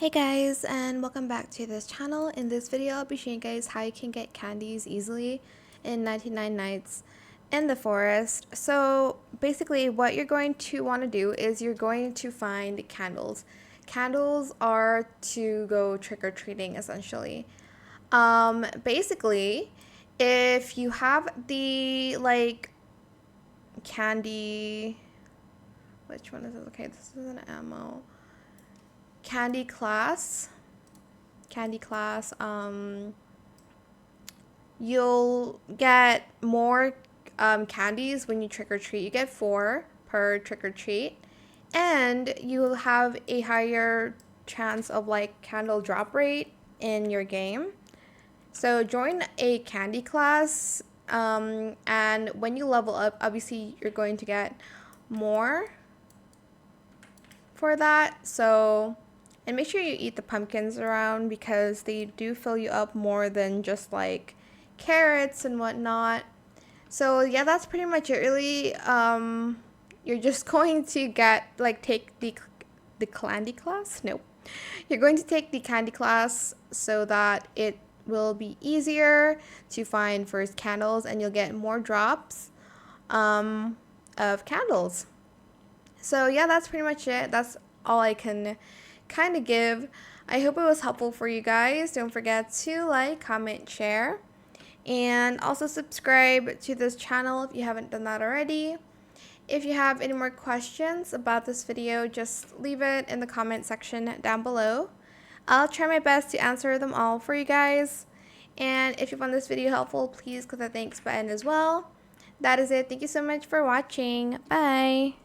Hey guys, and welcome back to this channel. In this video I'll be showing you guys how you can get candies easily in 99 Nights in the Forest. So basically what you're going to want to do is you're going to find candles. Candles are to go trick-or-treating essentially. Basically if you have the candy, which one is it? Okay, this is an ammo. Candy class, you'll get more candies when you trick-or-treat. You get 4 per trick-or-treat, and you'll have a higher chance of candle drop rate in your game. So join a candy class, and when you level up, obviously you're going to get more for that. And make sure you eat the pumpkins around because they do fill you up more than just carrots and whatnot. So yeah, that's pretty much it really. You're just going to take the candy class. No, you're going to take the candy class so that it will be easier to find first candles, and you'll get more drops of candles. So yeah, that's pretty much it. That's all I can kind of give. I hope it was helpful for you guys. Don't forget to like, comment, share, and also subscribe to this channel if you haven't done that already. If you have any more questions about this video, just leave it in the comment section down below. I'll try my best to answer them all for you guys. And if you found this video helpful, please click the thanks button as well. That is it. Thank you so much for watching. Bye.